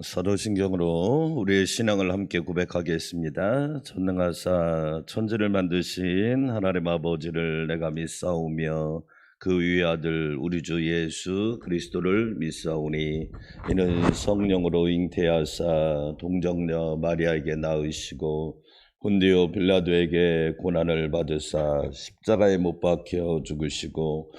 사도신경으로 우리의 신앙을 함께 고백하겠습니다. 전능하사 천지를 만드신 하나님 아버지를 내가 믿사오며 그 위의 아들 우리 주 예수 그리스도를 믿사오니 이는 성령으로 잉태하사 동정녀 마리아에게 낳으시고 본디오 빌라도에게 고난을 받으사 십자가에 못 박혀 죽으시고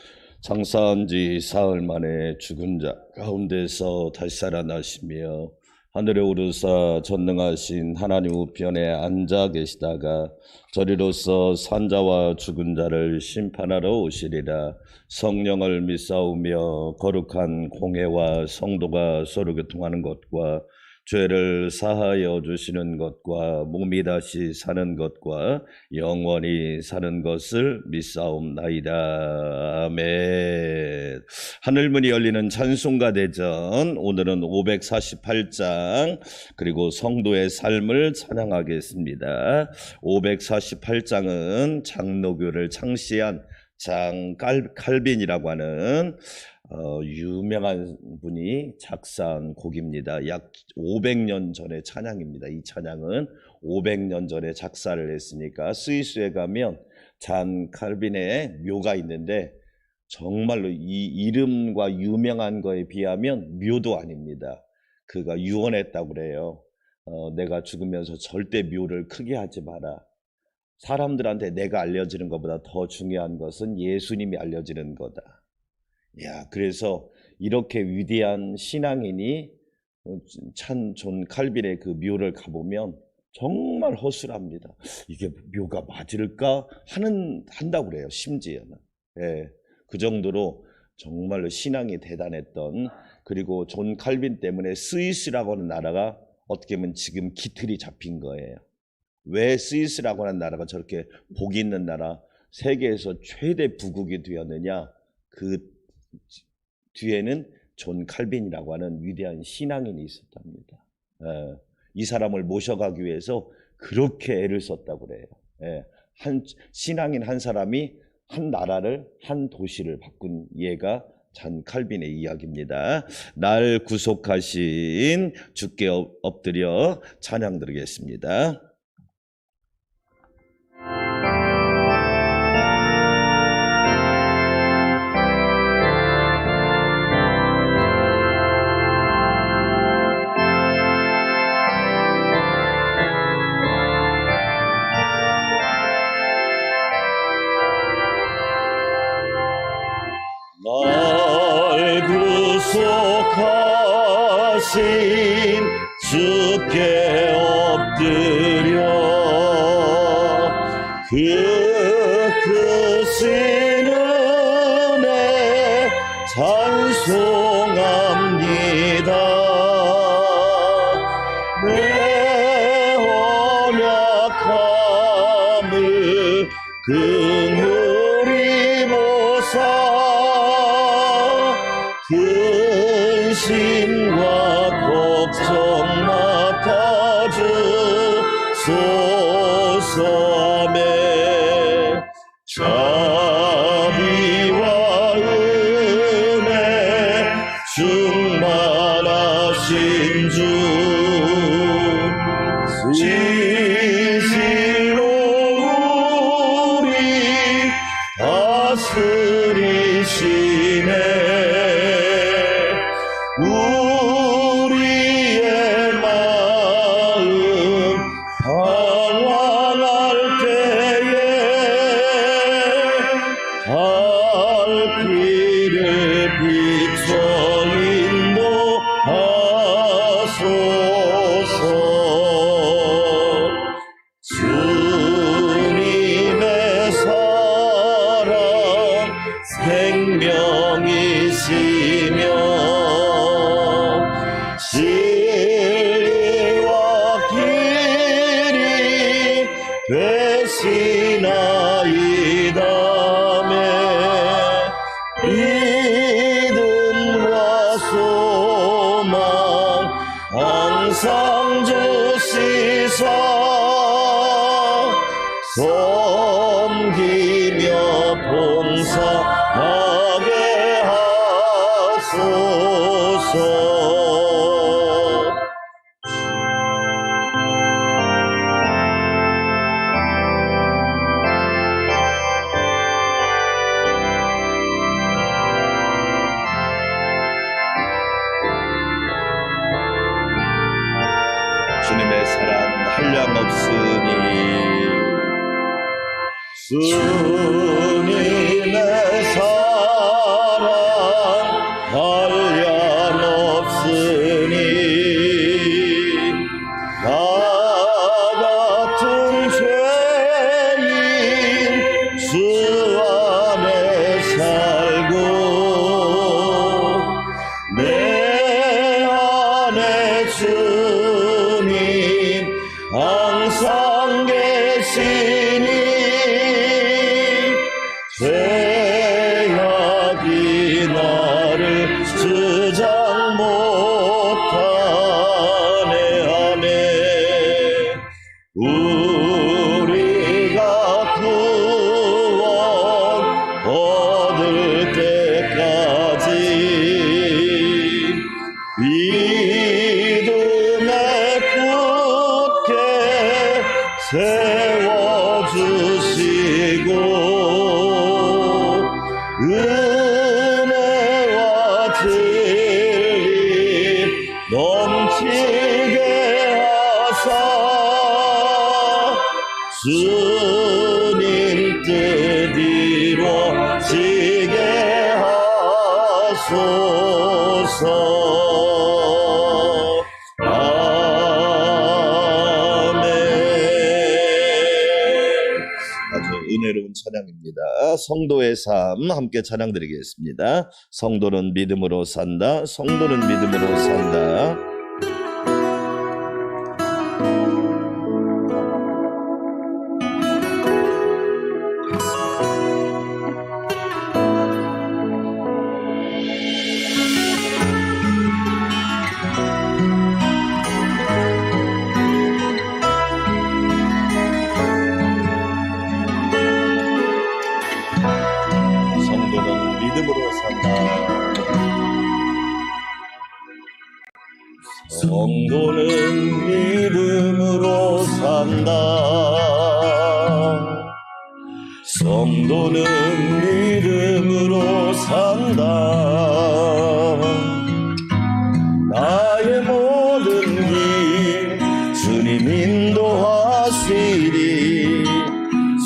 장사한 지 사흘 만에 죽은 자 가운데서 다시 살아나시며 하늘에 오르사 전능하신 하나님 우편에 앉아 계시다가 저리로서 산자와 죽은 자를 심판하러 오시리라. 성령을 믿사오며 거룩한 공회와 성도가 서로 교통하는 것과 죄를 사하여 주시는 것과 몸이 다시 사는 것과 영원히 사는 것을 믿사옵나이다. 아멘. 하늘문이 열리는 찬송가 대전, 오늘은 548장 그리고 성도의 삶을 찬양하겠습니다. 548장은 장로교를 창시한 장 칼빈이라고 하는 유명한 분이 작사한 곡입니다. 약 500년 전의 찬양입니다. 이 찬양은 500년 전에 작사를 했으니까 스위스에 가면 잔 칼빈의 묘가 있는데 정말로 이 이름과 유명한 거에 비하면 묘도 아닙니다. 그가 유언했다고 그래요. 내가 죽으면서 절대 묘를 크게 하지 마라. 사람들한테 내가 알려지는 것보다 더 중요한 것은 예수님이 알려지는 거다. 야, 그래서 이렇게 위대한 신앙인이 찬 존 칼빈의 그 묘를 가보면 정말 허술합니다. 이게 묘가 맞을까 한다고 그래요. 심지어는. 예, 그 정도로 정말로 신앙이 대단했던, 그리고 존 칼빈 때문에 스위스라고 하는 나라가 어떻게 보면 지금 기틀이 잡힌 거예요. 왜 스위스라고 하는 나라가 저렇게 복이 있는 나라, 세계에서 최대 부국이 되었느냐? 그 뒤에는 존 칼빈이라고 하는 위대한 신앙인이 있었답니다. 이 사람을 모셔가기 위해서 그렇게 애를 썼다고 그래요. 한 신앙인 한 사람이 한 나라를, 한 도시를 바꾼 예가 잔 칼빈의 이야기입니다. 날 구속하신 주께 엎드려 찬양 드리겠습니다. 날 구속하신 주께 엎드려 그 크신 은혜 찬송합니다. 내 언약함을 긍휼히 보사 근심과 걱정 맡아주소서. 아멘. 자비와 은혜 충만하신 주 진실로 우리 다스리시네. 우리의 마음 방황할 때에 갈 길을 비춰 인도하소서. 주님의 사랑 생명이시며 진리와 길이 되시나이다며 믿음과 소망 항상 주시사 섬기며 봉사하게 하소서. 사랑 한량없으니 주님의 사랑 한량없으니 나 같은 죄인 주 안에 살고 내 안에 주님 항상 계시니 죄악이 나를 주장 못하네 하네. 우리가 구원 얻을 때까지 믿음의 굳게 세워주시고 은혜와 진리 넘치게 하사 주님 뜻 이루어지게 하소서. 아멘. 아주 은혜로운 찬양입니다. 성도의 삶 함께 찬양 드리겠습니다. 성도는 믿음으로 산다. 성도는 믿음으로 산다. 성도는 믿음으로 산다. 성도는 믿음으로 산다. 나의 모든 길 주님 인도하시리.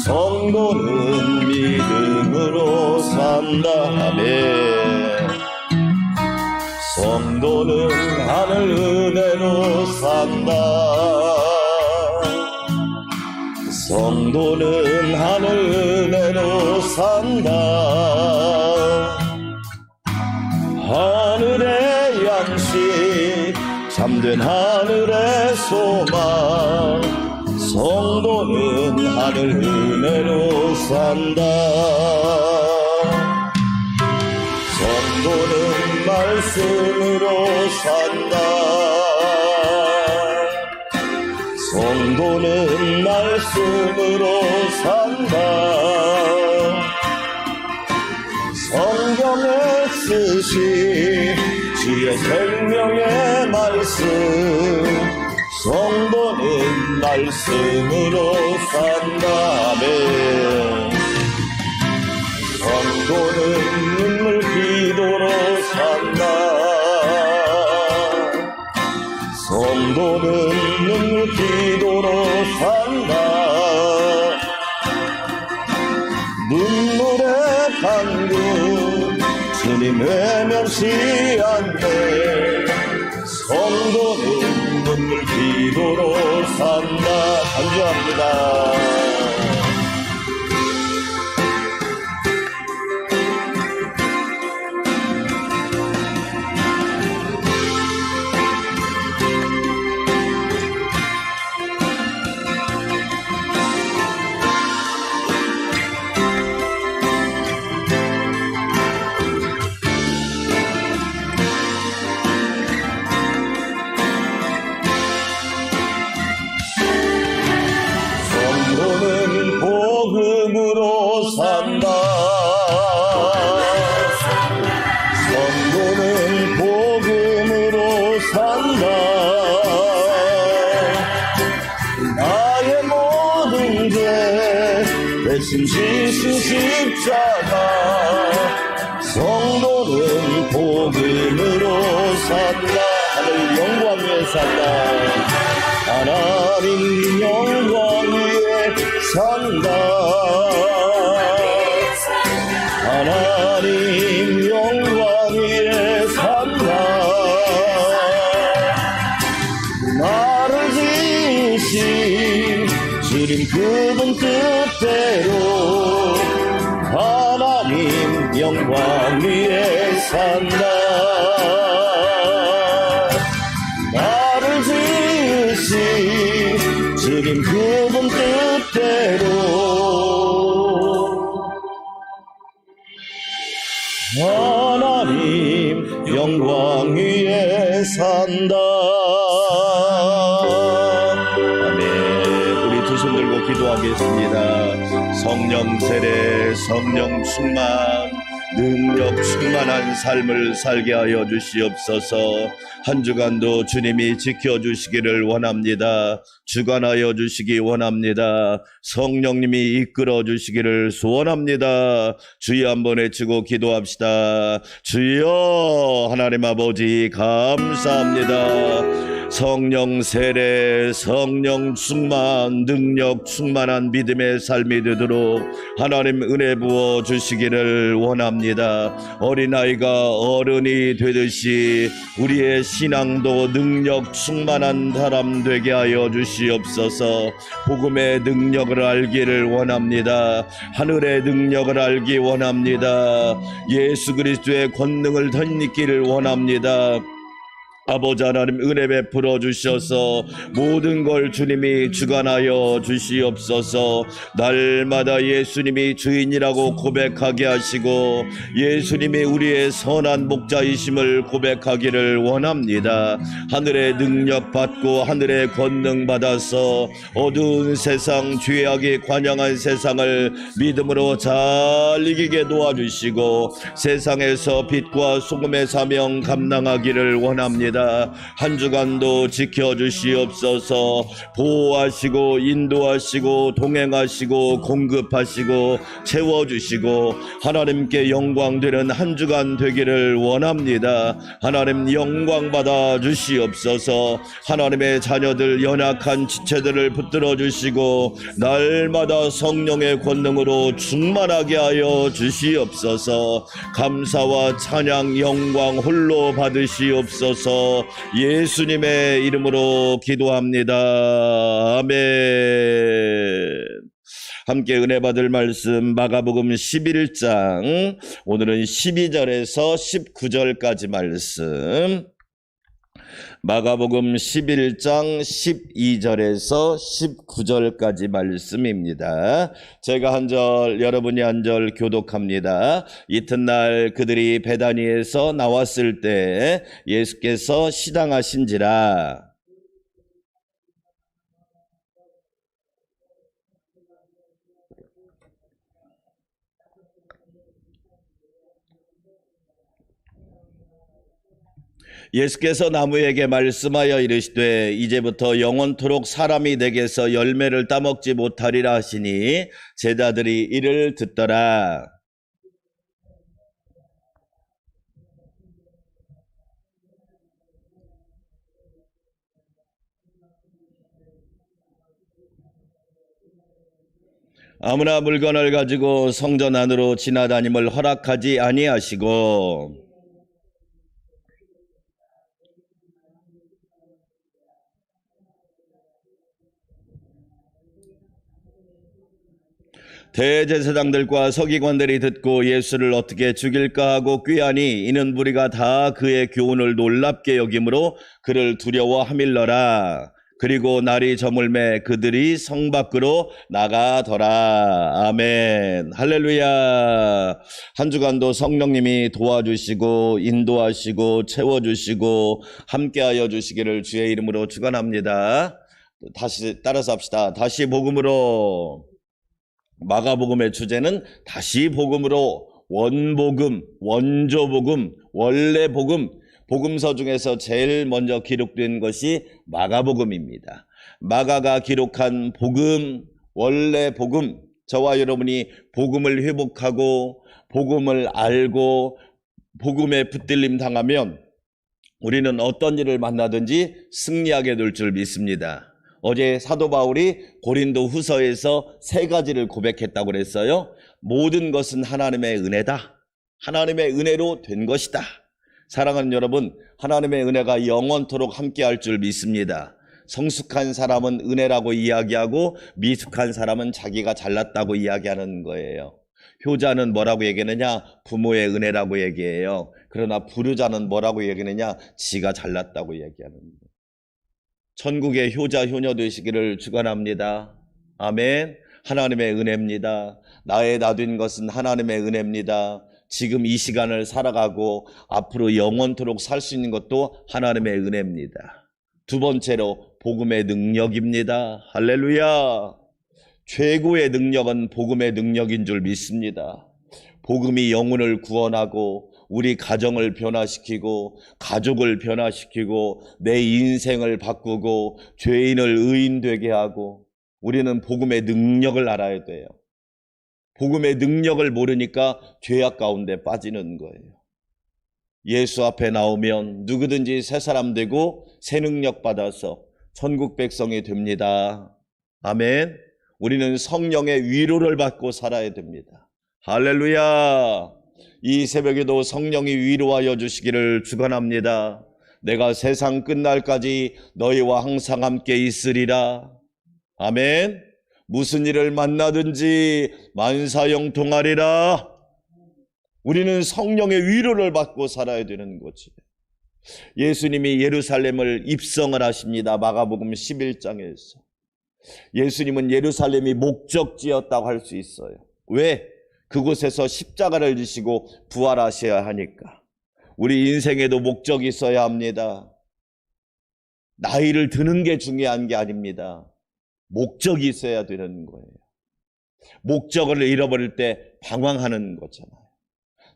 성도는 믿음으로 산다. 아멘. 성도는 하늘 은혜로 산다. 성도는 하늘 은혜로 산다. 하늘의 양식 참된 하늘의 소망. 성도는 하늘 은혜로 산다. 성도는 말씀으로 산다. 성도는 말씀으로 산다. 성경에 쓰신 주의 생명의 말씀. 성도는 말씀으로 산다. 아멘. 성도는 눈물 기도로 산다. 성도는 눈물 기도로 산다. 눈물의 강구 주님 외면치 않네. 성도는 눈물 기도로 산다. 간주합니다. 산다. 성도는 복음으로 산다. 나의 모든 죄 대신 지신 십자가. 성도는 복음으로 산다. 하늘 영광 위에 산다. 하나님 영광 위에 산다. 하나님 영광 위에 산다. 나를 지으신 주님 그분 뜻대로 하나님 영광 위에 산다. 나를 지으신 주님 그분 뜻대로 하나님 영광 위에 산다. 아멘. 우리 두 손 들고 기도하겠습니다. 성령 세례, 성령 충만, 능력 충만한 삶을 살게 하여 주시옵소서. 한 주간도 주님이 지켜주시기를 원합니다. 주관하여 주시기 원합니다. 성령님이 이끌어 주시기를 소원합니다. 주여 한번 외치고 기도합시다. 주여 하나님 아버지 감사합니다. 성령 세례, 성령 충만, 능력 충만한 믿음의 삶이 되도록 하나님 은혜 부어 주시기를 원합니다. 어린아이가 어른이 되듯이 우리의 신앙도 능력 충만한 사람 되게 하여 주시옵소서. 복음의 능력을 알기를 원합니다. 하늘의 능력을 알기 원합니다. 예수 그리스도의 권능을 덧입기를 원합니다. 아버지 하나님 은혜 베풀어 주셔서 모든 걸 주님이 주관하여 주시옵소서. 날마다 예수님이 주인이라고 고백하게 하시고 예수님이 우리의 선한 목자이심을 고백하기를 원합니다. 하늘의 능력 받고 하늘의 권능 받아서 어두운 세상, 죄악이 관영한 세상을 믿음으로 잘 이기게 도와주시고 세상에서 빛과 소금의 사명 감당하기를 원합니다. 한 주간도 지켜주시옵소서. 보호하시고 인도하시고 동행하시고 공급하시고 채워주시고 하나님께 영광 되는 한 주간 되기를 원합니다. 하나님 영광 받아 주시옵소서. 하나님의 자녀들 연약한 지체들을 붙들어 주시고 날마다 성령의 권능으로 충만하게 하여 주시옵소서. 감사와 찬양 영광 홀로 받으시옵소서. 예수님의 이름으로 기도합니다. 아멘. 함께 은혜 받을 말씀 마가복음 11장, 오늘은 12절에서 19절까지 말씀. 마가복음 11장 12절에서 19절까지 말씀입니다. 제가 한 절, 여러분이 한 절 교독합니다. 이튿날 그들이 베다니에서 나왔을 때 예수께서 시당하신지라. 예수께서 나무에게 말씀하여 이르시되 이제부터 영원토록 사람이 내게서 열매를 따먹지 못하리라 하시니 제자들이 이를 듣더라. 아무나 물건을 가지고 성전 안으로 지나다님을 허락하지 아니하시고 대제사장들과 서기관들이 듣고 예수를 어떻게 죽일까 하고 꾀하니 이는 무리가 다 그의 교훈을 놀랍게 여김으로 그를 두려워하밀러라. 그리고 날이 저물매 그들이 성 밖으로 나가더라. 아멘. 할렐루야. 한 주간도 성령님이 도와주시고 인도하시고 채워주시고 함께하여 주시기를 주의 이름으로 축원합니다. 다시 따라서 합시다. 다시 복음으로. 마가복음의 주제는 다시 복음으로, 원복음, 원조복음, 원래복음, 복음서 중에서 제일 먼저 기록된 것이 마가복음입니다. 마가가 기록한 복음, 원래 복음, 저와 여러분이 복음을 회복하고 복음을 알고 복음에 붙들림 당하면 우리는 어떤 일을 만나든지 승리하게 될 줄 믿습니다. 어제 사도 바울이 고린도 후서에서 세 가지를 고백했다고 그랬어요. 모든 것은 하나님의 은혜다. 하나님의 은혜로 된 것이다. 사랑하는 여러분, 하나님의 은혜가 영원토록 함께할 줄 믿습니다. 성숙한 사람은 은혜라고 이야기하고 미숙한 사람은 자기가 잘났다고 이야기하는 거예요. 효자는 뭐라고 얘기하느냐? 부모의 은혜라고 얘기해요. 그러나 부르자는 뭐라고 얘기하느냐? 지가 잘났다고 얘기하는 거예요. 천국의 효자 효녀 되시기를 축원합니다. 아멘. 하나님의 은혜입니다. 나의 놔둔 것은 하나님의 은혜입니다. 지금 이 시간을 살아가고 앞으로 영원토록 살 수 있는 것도 하나님의 은혜입니다. 두 번째로 복음의 능력입니다. 할렐루야. 최고의 능력은 복음의 능력인 줄 믿습니다. 복음이 영혼을 구원하고 우리 가정을 변화시키고 가족을 변화시키고 내 인생을 바꾸고 죄인을 의인 되게 하고, 우리는 복음의 능력을 알아야 돼요. 복음의 능력을 모르니까 죄악 가운데 빠지는 거예요. 예수 앞에 나오면 누구든지 새 사람 되고 새 능력 받아서 천국 백성이 됩니다. 아멘. 우리는 성령의 위로를 받고 살아야 됩니다. 할렐루야. 이 새벽에도 성령이 위로하여 주시기를 축원합니다. 내가 세상 끝날까지 너희와 항상 함께 있으리라. 아멘. 무슨 일을 만나든지 만사형통하리라. 우리는 성령의 위로를 받고 살아야 되는 거지. 예수님이 예루살렘을 입성을 하십니다. 마가복음 11장에서. 예수님은 예루살렘이 목적지였다고 할 수 있어요. 왜? 그곳에서 십자가를 지시고 부활하셔야 하니까. 우리 인생에도 목적이 있어야 합니다. 나이를 드는 게 중요한 게 아닙니다. 목적이 있어야 되는 거예요. 목적을 잃어버릴 때 방황하는 거잖아요.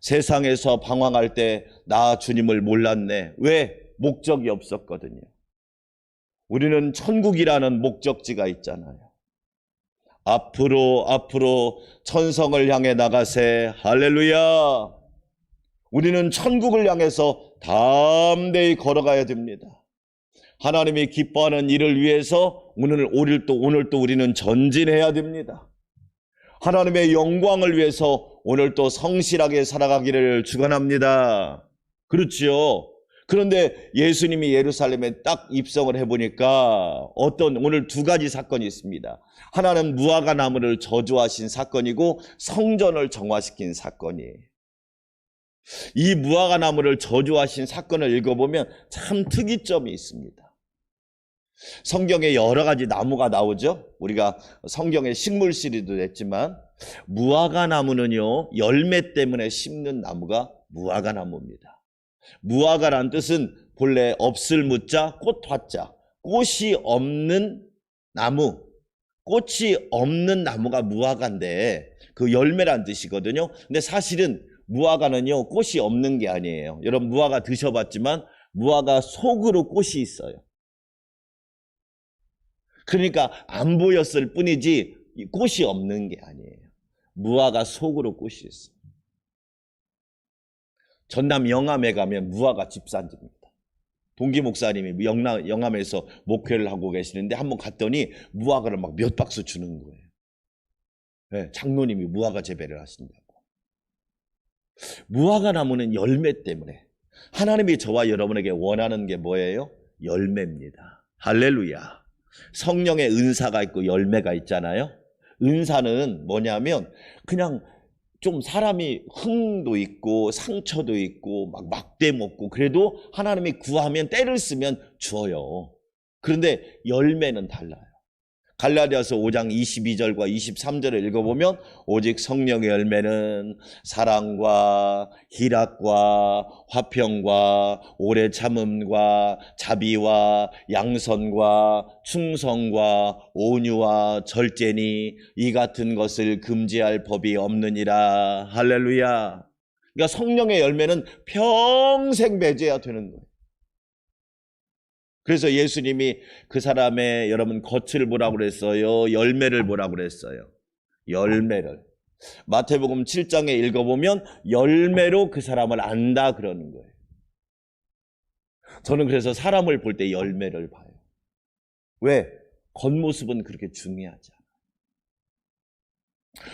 세상에서 방황할 때 나 주님을 몰랐네. 왜? 목적이 없었거든요. 우리는 천국이라는 목적지가 있잖아요. 앞으로 천성을 향해 나가세. 할렐루야. 우리는 천국을 향해서 담대히 걸어가야 됩니다. 하나님이 기뻐하는 일을 위해서 오늘도 우리는 전진해야 됩니다. 하나님의 영광을 위해서 오늘도 성실하게 살아가기를 축원합니다. 그렇지요. 그런데 예수님이 예루살렘에 딱 입성을 해보니까 오늘 두 가지 사건이 있습니다. 하나는 무화과 나무를 저주하신 사건이고 성전을 정화시킨 사건이에요. 이 무화과 나무를 저주하신 사건을 읽어보면 참 특이점이 있습니다. 성경에 여러 가지 나무가 나오죠. 우리가 성경의 식물 시리즈도 했지만 무화과 나무는요, 열매 때문에 심는 나무가 무화과 나무입니다. 무화과란 뜻은 본래 없을 무자 꽃 화자, 꽃이 없는 나무, 꽃이 없는 나무가 무화과인데 그 열매란 뜻이거든요. 근데 사실은 무화과는요, 꽃이 없는 게 아니에요. 여러분 무화과 드셔봤지만 무화과 속으로 꽃이 있어요. 그러니까 안 보였을 뿐이지 꽃이 없는 게 아니에요. 무화과 속으로 꽃이 있어요. 전남 영암에 가면 무화과 집산지입니다. 동기 목사님이 영암에서 목회를 하고 계시는데 한번 갔더니 무화과를 막 몇 박스 주는 거예요. 네, 장로님이 무화과 재배를 하신다고. 무화과 나무는 열매 때문에, 하나님이 저와 여러분에게 원하는 게 뭐예요? 열매입니다. 할렐루야. 성령의 은사가 있고 열매가 있잖아요. 은사는 뭐냐면 그냥 좀 사람이 흥도 있고 상처도 있고 막 막대 먹고 그래도 하나님이 구하면 때를 쓰면 주어요. 그런데 열매는 달라요. 갈라디아서 5장 22절과 23절을 읽어보면 오직 성령의 열매는 사랑과 희락과 화평과 오래 참음과 자비와 양선과 충성과 온유와 절제니 이 같은 것을 금지할 법이 없느니라. 할렐루야. 그러니까 성령의 열매는 평생 맺어야 되는 거예요. 그래서 예수님이 그 사람의 여러분 겉을 보라고 그랬어요? 열매를 보라고 그랬어요? 열매를. 마태복음 7장에 읽어보면 열매로 그 사람을 안다 그러는 거예요. 저는 그래서 사람을 볼 때 열매를 봐요. 왜? 겉모습은 그렇게 중요하지 않아요.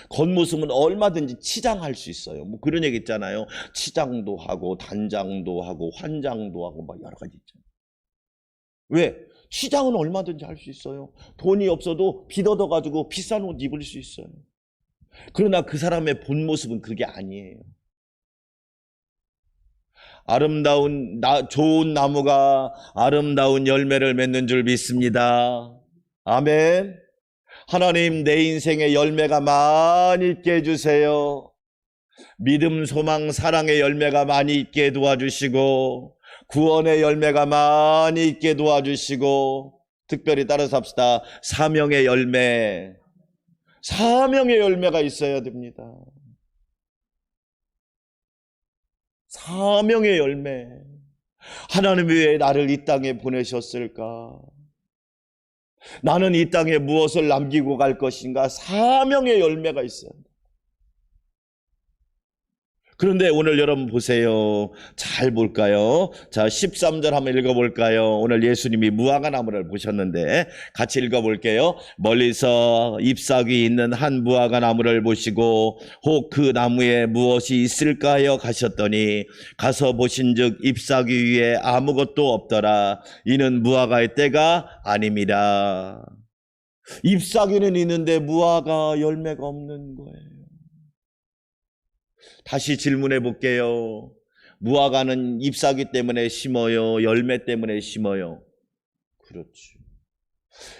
겉모습은 얼마든지 치장할 수 있어요. 뭐 그런 얘기 있잖아요. 치장도 하고 단장도 하고 환장도 하고 막 여러 가지 있잖아요. 왜? 치장은 얼마든지 할 수 있어요. 돈이 없어도 빚 얻어가지고 비싼 옷 입을 수 있어요. 그러나 그 사람의 본 모습은 그게 아니에요. 좋은 나무가 아름다운 열매를 맺는 줄 믿습니다. 아멘. 하나님, 내 인생에 열매가 많이 있게 해주세요. 믿음, 소망, 사랑의 열매가 많이 있게 도와주시고, 구원의 열매가 많이 있게 도와주시고, 특별히 따라서 합시다. 사명의 열매. 사명의 열매가 있어야 됩니다. 사명의 열매. 하나님 왜 나를 이 땅에 보내셨을까? 나는 이 땅에 무엇을 남기고 갈 것인가? 사명의 열매가 있어야 합니다. 그런데 오늘 여러분 보세요. 잘 볼까요? 자, 13절 한번 읽어볼까요? 오늘 예수님이 무화과 나무를 보셨는데 같이 읽어볼게요. 멀리서 잎사귀 있는 한 무화과 나무를 보시고 혹 그 나무에 무엇이 있을까요? 가셨더니 가서 보신즉 잎사귀 위에 아무것도 없더라. 이는 무화과의 때가 아닙니다. 잎사귀는 있는데 무화과 열매가 없는 거예요. 다시 질문해 볼게요. 무화과는 잎사귀 때문에 심어요? 열매 때문에 심어요? 그렇죠.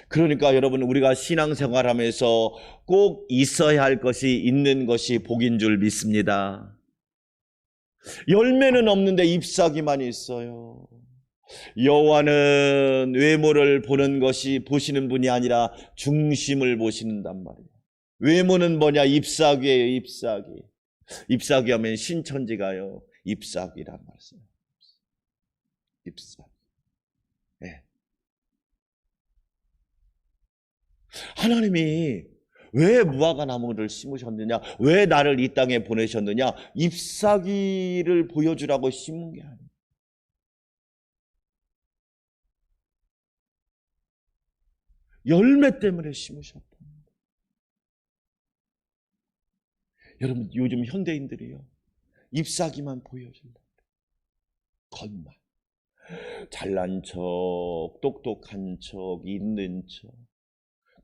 그러니까 여러분, 우리가 신앙생활하면서 꼭 있어야 할 것이 있는 것이 복인 줄 믿습니다. 열매는 없는데 잎사귀만 있어요. 여호와는 외모를 보시는 분이 아니라 중심을 보시는단 말이에요. 외모는 뭐냐? 잎사귀예요, 잎사귀. 잎사귀 하면 신천지가요, 잎사귀란 말이에요. 잎사귀. 네. 하나님이 왜 무화과 나무를 심으셨느냐? 왜 나를 이 땅에 보내셨느냐? 잎사귀를 보여주라고 심은 게 아니에요. 열매 때문에 심으셨다. 여러분, 요즘 현대인들이요, 잎사귀만 보여준다. 겉만. 잘난 척, 똑똑한 척, 있는 척.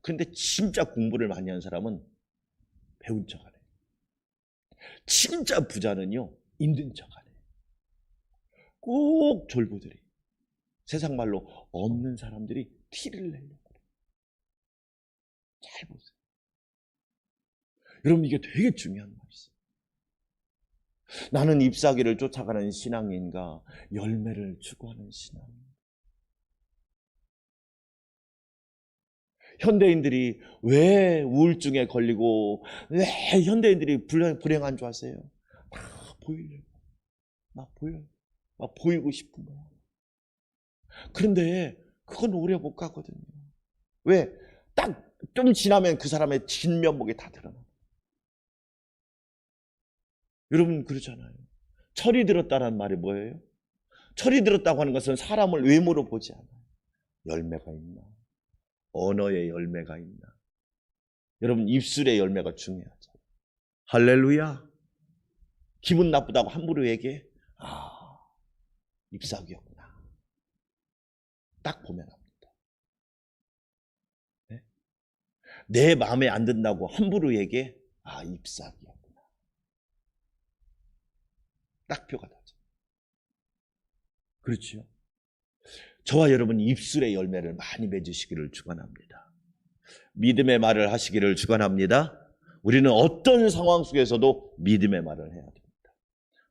근데 진짜 공부를 많이 한 사람은 배운 척 하네. 진짜 부자는요, 있는 척 하네. 꼭 졸부들이, 세상 말로 없는 사람들이 티를 내려고 그래. 잘 보세요. 여러분, 이게 되게 중요한 말이에요. 나는 잎사귀를 쫓아가는 신앙인가, 열매를 추구하는 신앙인가? 현대인들이 왜 우울증에 걸리고, 왜 현대인들이 불행한 줄 아세요? 다 보이려고. 막 보여요. 막 보이고 싶은 거야. 그런데 그건 오래 못 가거든요. 왜? 딱 좀 지나면 그 사람의 진면목이 다 드러나. 여러분 그러잖아요. 철이 들었다는 말이 뭐예요? 철이 들었다고 하는 것은 사람을 외모로 보지 않아요. 열매가 있나? 언어의 열매가 있나? 여러분, 입술의 열매가 중요하죠. 할렐루야. 기분 나쁘다고 함부로 얘기해? 잎사귀였구나. 딱 보면 압니다. 네? 내 마음에 안 든다고 함부로 얘기해? 잎사귀였구나. 딱 표가 나죠. 그렇죠? 저와 여러분, 입술의 열매를 많이 맺으시기를 축원합니다. 믿음의 말을 하시기를 축원합니다. 우리는 어떤 상황 속에서도 믿음의 말을 해야 됩니다.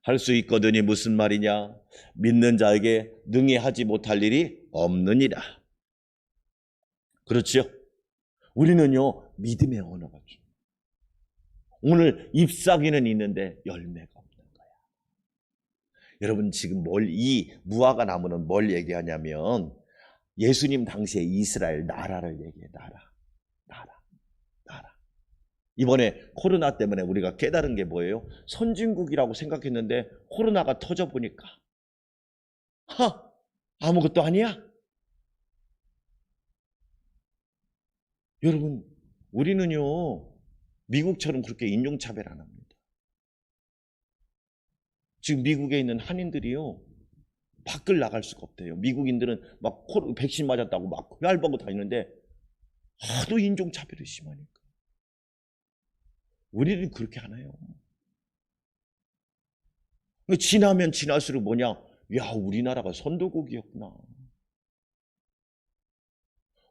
할 수 있거든이 무슨 말이냐? 믿는 자에게 능히 하지 못할 일이 없느니라. 그렇죠? 우리는요, 믿음의 언어가 중요해요. 오늘 잎사귀는 있는데 열매가 없는 거야. 여러분, 지금 이 무화과 나무는 뭘 얘기하냐면 예수님 당시에 이스라엘 나라를 얘기해. 나라. 이번에 코로나 때문에 우리가 깨달은 게 뭐예요? 선진국이라고 생각했는데 코로나가 터져보니까 아무것도 아니야. 여러분, 우리는요, 미국처럼 그렇게 인종차별 안 합니다. 지금 미국에 있는 한인들이요, 밖을 나갈 수가 없대요. 미국인들은 막 백신 맞았다고 막 얄보고 다니는데 하도 인종차별이 심하니까. 우리는 그렇게 안 해요. 지나면 지날수록 뭐냐? 야, 우리나라가 선도국이었구나.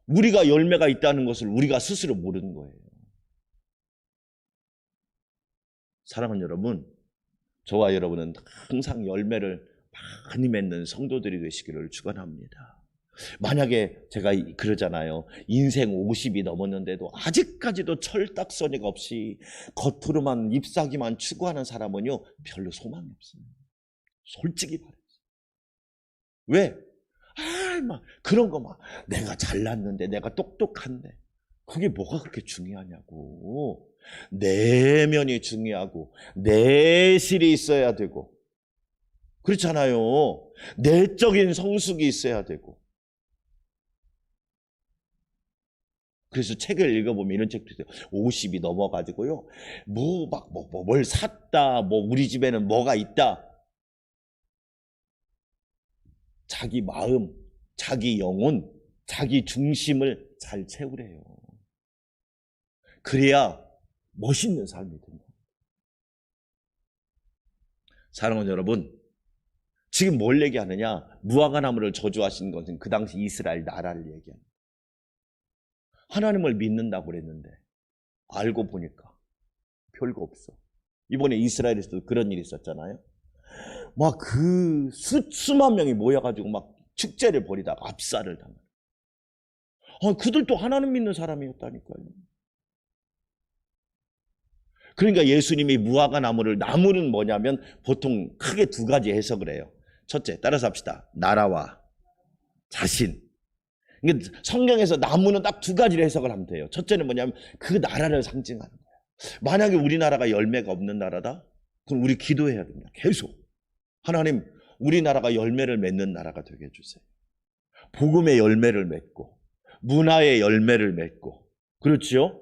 우리가 열매가 있다는 것을 우리가 스스로 모르는 거예요. 사랑하는 여러분, 저와 여러분은 항상 열매를 많이 맺는 성도들이 되시기를 축원합니다. 만약에 제가 그러잖아요. 인생 50이 넘었는데도 아직까지도 철딱서니가 없이 겉으로만 잎사귀만 추구하는 사람은요, 별로 소망이 없어요. 솔직히 말해서. 왜? 막 그런 거 막 내가 잘났는데, 내가 똑똑한데, 그게 뭐가 그렇게 중요하냐고. 내면이 중요하고 내실이 있어야 되고, 그렇잖아요. 내적인 성숙이 있어야 되고. 그래서 책을 읽어보면 이런 책도 있어요. 50이 넘어가지고요, 뭘 샀다, 우리 집에는 뭐가 있다. 자기 마음, 자기 영혼, 자기 중심을 잘 채우래요. 그래야 멋있는 삶이 된다. 사랑하는 여러분, 지금 뭘 얘기하느냐? 무화과나무를 저주하신 것은 그 당시 이스라엘 나라를 얘기합니다. 하나님을 믿는다고 그랬는데 알고 보니까 별거 없어. 이번에 이스라엘에서도 그런 일이 있었잖아요. 막 그 수만 명이 모여가지고 막 축제를 벌이다가 압살을 당하는. 그들도 하나님 믿는 사람이었다니까요. 그러니까 예수님이 무화과 나무는 뭐냐면 보통 크게 두 가지 해석을 해요. 첫째, 따라서 합시다. 나라와 자신. 그러니까 성경에서 나무는 딱 두 가지를 해석을 하면 돼요. 첫째는 뭐냐면 그 나라를 상징하는 거예요. 만약에 우리나라가 열매가 없는 나라다? 그럼 우리 기도해야 됩니다. 계속. 하나님, 우리나라가 열매를 맺는 나라가 되게 해주세요. 복음의 열매를 맺고 문화의 열매를 맺고. 그렇지요?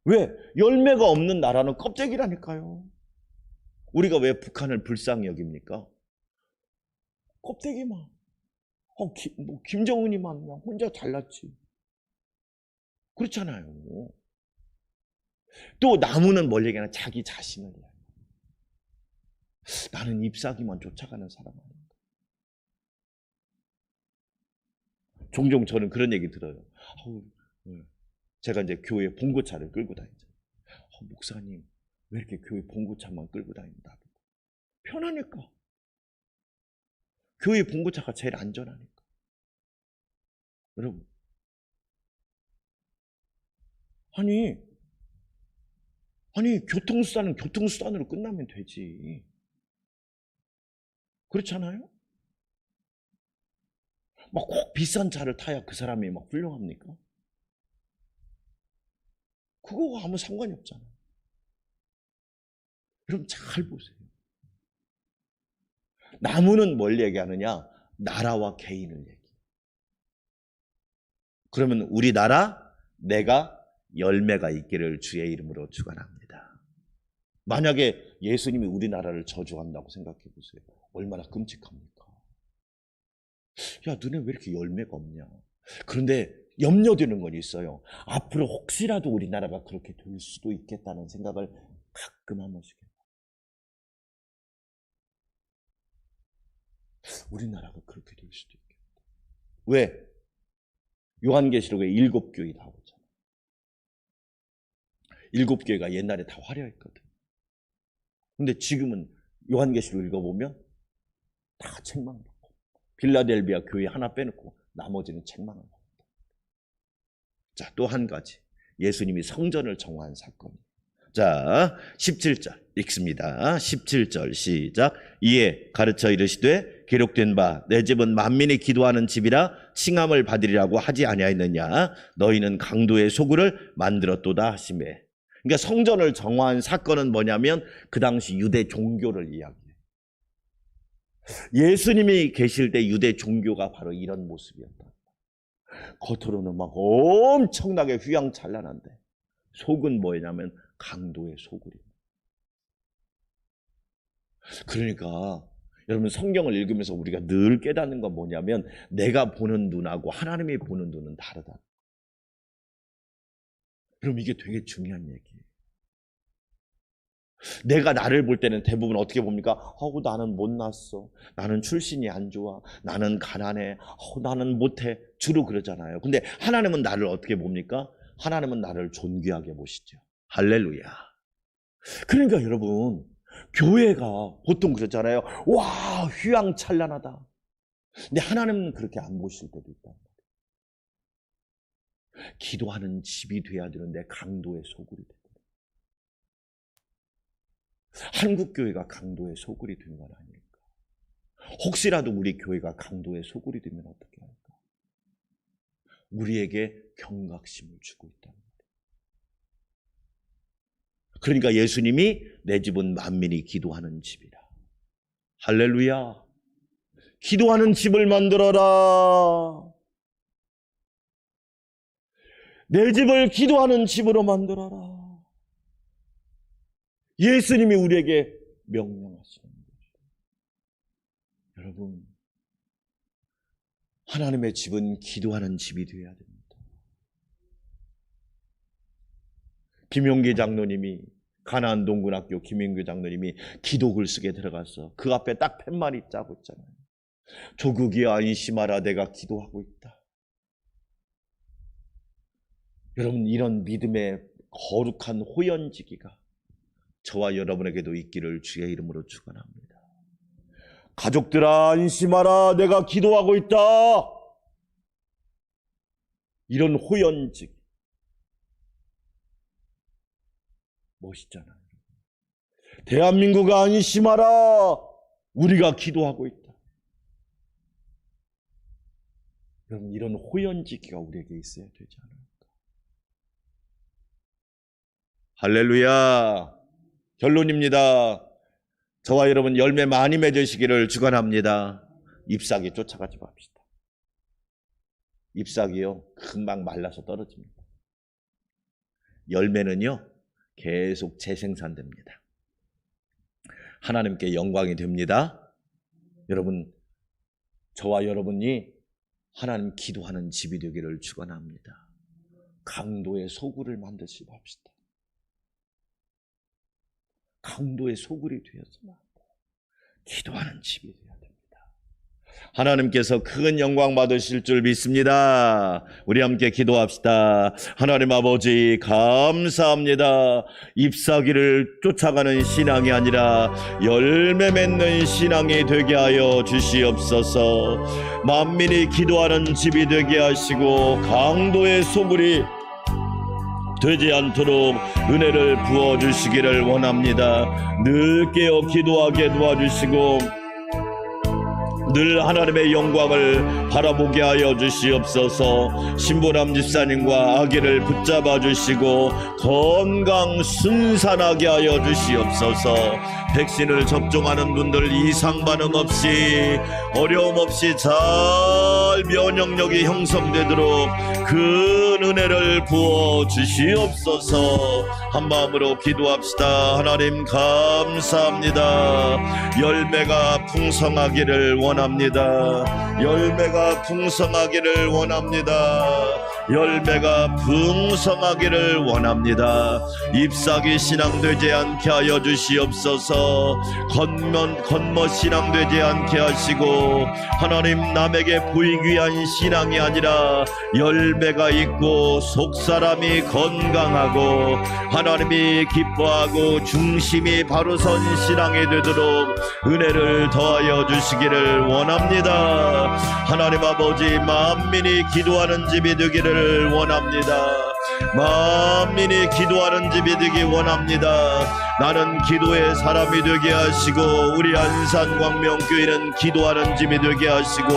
왜? 열매가 없는 나라는 껍데기라니까요. 우리가 왜 북한을 불쌍히 여깁니까? 껍데기만. 김정은이만 그냥 혼자 잘났지. 그렇잖아요. 또 나무는 뭘 얘기하나? 자기 자신을 얘기하는. 나는 잎사귀만 쫓아가는 사람 아닌가. 종종 저는 그런 얘기 들어요. 제가 이제 교회 봉고차를 끌고 다니잖아요. 목사님, 왜 이렇게 교회 봉고차만 끌고 다닌다? 편하니까. 교회 봉고차가 제일 안전하니까. 여러분, 아니 교통수단은 교통수단으로 끝나면 되지. 그렇잖아요? 막 꼭 비싼 차를 타야 그 사람이 막 훌륭합니까? 그거와 아무 상관이 없잖아요. 여러분 잘 보세요. 나무는 뭘 얘기하느냐? 나라와 개인을 얘기해요. 그러면 우리나라, 내가 열매가 있기를 주의 이름으로 축원합니다. 만약에 예수님이 우리나라를 저주한다고 생각해 보세요. 얼마나 끔찍합니까? 야, 너네 왜 이렇게 열매가 없냐? 그런데 염려되는 건 있어요. 앞으로 혹시라도 우리나라가 그렇게 될 수도 있겠다는 생각을 가끔 한 번씩 해요. 우리나라가 그렇게 될 수도 있겠다. 왜? 요한계시록에 7교회 나오잖아. 7교회가 옛날에 다 화려했거든. 근데 지금은 요한계시록 읽어보면 다 책망을 받고, 빌라델비아 교회 하나 빼놓고 나머지는 책망을 받고. 자, 또 한 가지. 예수님이 성전을 정화한 사건. 자, 17절 읽습니다. 17절 시작. 이에 가르쳐 이르시되 기록된 바 내 집은 만민이 기도하는 집이라 칭함을 받으리라고 하지 아니하였느냐. 너희는 강도의 소굴을 만들었도다 하시매. 그러니까 성전을 정화한 사건은 뭐냐면 그 당시 유대 종교를 이야기해요. 예수님이 계실 때 유대 종교가 바로 이런 모습이었다. 겉으로는 막 엄청나게 휘황찬란한데 속은 뭐냐면 강도의 소굴입니다. 그러니까 여러분 성경을 읽으면서 우리가 늘 깨닫는 건 뭐냐면 내가 보는 눈하고 하나님이 보는 눈은 다르다. 그럼 이게 되게 중요한 얘기예요. 내가 나를 볼 때는 대부분 어떻게 봅니까? 나는 못났어. 나는 출신이 안 좋아. 나는 가난해. 나는 못해. 주로 그러잖아요. 근데 하나님은 나를 어떻게 봅니까? 하나님은 나를 존귀하게 보시죠. 할렐루야. 그러니까 여러분 교회가 보통 그렇잖아요. 와, 휘황찬란하다. 근데 하나님은 그렇게 안 보실 때도 있다. 기도하는 집이 돼야 되는데 강도의 소굴이 되고, 한국교회가 강도의 소굴이 된 건 아닐까? 혹시라도 우리 교회가 강도의 소굴이 되면 어떻게 할까? 우리에게 경각심을 주고 있다는 거예요. 그러니까 예수님이 내 집은 만민이 기도하는 집이라. 할렐루야. 기도하는 집을 만들어라. 내 집을 기도하는 집으로 만들어라. 예수님이 우리에게 명령하시는 거죠. 여러분, 하나님의 집은 기도하는 집이 되어야 됩니다. 김용기 장로님이, 가나안 동군학교 김용기 장로님이 기도글 쓰게 들어가서 그 앞에 딱 팻말이 짜고 있잖아요. 조국이 안심하라, 내가 기도하고 있다. 여러분, 이런 믿음의 거룩한 호연지기가 저와 여러분에게도 있기를 주의 이름으로 축원합니다. 가족들아 안심하라, 내가 기도하고 있다. 이런 호연지기 멋있잖아요. 대한민국아 안심하라, 우리가 기도하고 있다. 여러분, 이런 호연지기가 우리에게 있어야 되지 않을까? 할렐루야. 결론입니다. 저와 여러분 열매 많이 맺으시기를 축원합니다. 잎사귀 쫓아가지 맙시다. 잎사귀요, 금방 말라서 떨어집니다. 열매는요, 계속 재생산됩니다. 하나님께 영광이 됩니다. 여러분, 저와 여러분이 하나님 기도하는 집이 되기를 축원합니다. 강도의 소굴을 만드시 봅시다. 강도의 소굴이 되어서 기도하는 집이 되어야 됩니다. 하나님께서 큰 영광 받으실 줄 믿습니다. 우리 함께 기도합시다. 하나님 아버지 감사합니다. 잎사귀를 쫓아가는 신앙이 아니라 열매 맺는 신앙이 되게 하여 주시옵소서. 만민이 기도하는 집이 되게 하시고 강도의 소굴이 되지 않도록 은혜를 부어주시기를 원합니다. 늘 깨어 기도하게 도와주시고 늘 하나님의 영광을 바라보게 하여 주시옵소서. 신보람 집사님과 아기를 붙잡아 주시고 건강 순산하게 하여 주시옵소서. 백신을 접종하는 분들 이상 반응 없이 어려움 없이 잘 면역력이 형성되도록 그 은혜를 부어 주시옵소서. 한마음으로 기도합시다. 하나님 감사합니다. 열매가 풍성하기를 원합니다. 열매가 풍성하기를 원합니다. 열매가 풍성하기를 원합니다. 잎사귀 신앙 되지 않게 하여 주시옵소서. 겉멋 신앙 되지 않게 하시고 하나님 남에게 보이기 위한 신앙이 아니라 열매가 있고 속사람이 건강하고 하나님이 기뻐하고 중심이 바로 선 신앙이 되도록 은혜를 더하여 주시기를 원합니다. 하나님 아버지 만민이 기도하는 집이 되기를 원합니다. 만민이 기도하는 집이 되기 원합니다. 나는 기도의 사람이 되게 하시고 우리 안산광명교회는 기도하는 집이 되게 하시고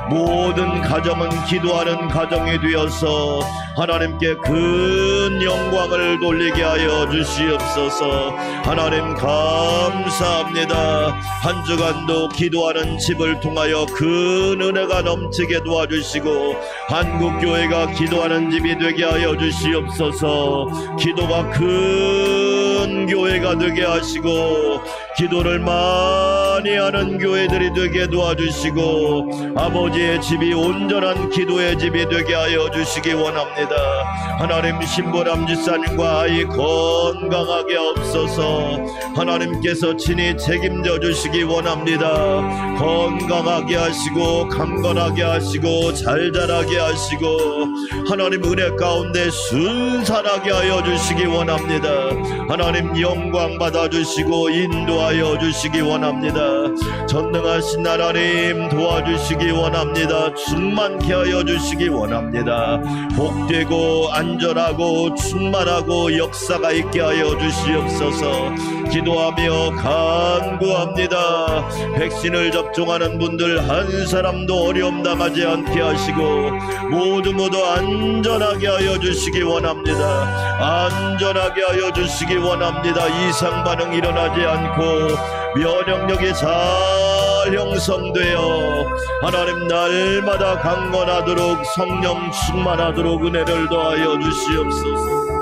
모든 가정은 기도하는 가정이 되어서 하나님께 큰 영광을 돌리게 하여 주시옵소서. 하나님 감사합니다. 한 주간도 기도하는 집을 통하여 큰 은혜가 넘치게 도와주시고 한국교회가 기도하는 집이 되게 하여 주시옵소서. 기도가 큰 교회가 되게 하시고 기도를 많이 하는 교회들이 되게 도와주시고 아버지의 집이 온전한 기도의 집이 되게 하여 주시기 원합니다. 하나님 신보람 집사님과 아이 건강하게 없어서 하나님께서 친히 책임져 주시기 원합니다. 건강하게 하시고 강건하게 하시고 잘 자라게 하시고 하나님 은혜 가운데 순산하게 하여 주시기 원합니다. 하나님 영광 받아 주시고 인도하여 주시기 원합니다. 전능하신 하나님 도와주시기 원합니다. 충만케 하여 주시기 원합니다. 복되고 안전하고 충만하고 역사가 있게 하여 주시옵소서. 기도하며 간구합니다. 백신을 접종하는 분들 한 사람도 어려움 당하지 않게 하시고 모두 안전하게 하여 주시기 원합니다. 안전하게 하여 주시기 원합니다. 이상 반응 일어나지 않고 면역력이 잘 형성되어 하나님 날마다 강건하도록 성령 충만하도록 은혜를 더하여 주시옵소서.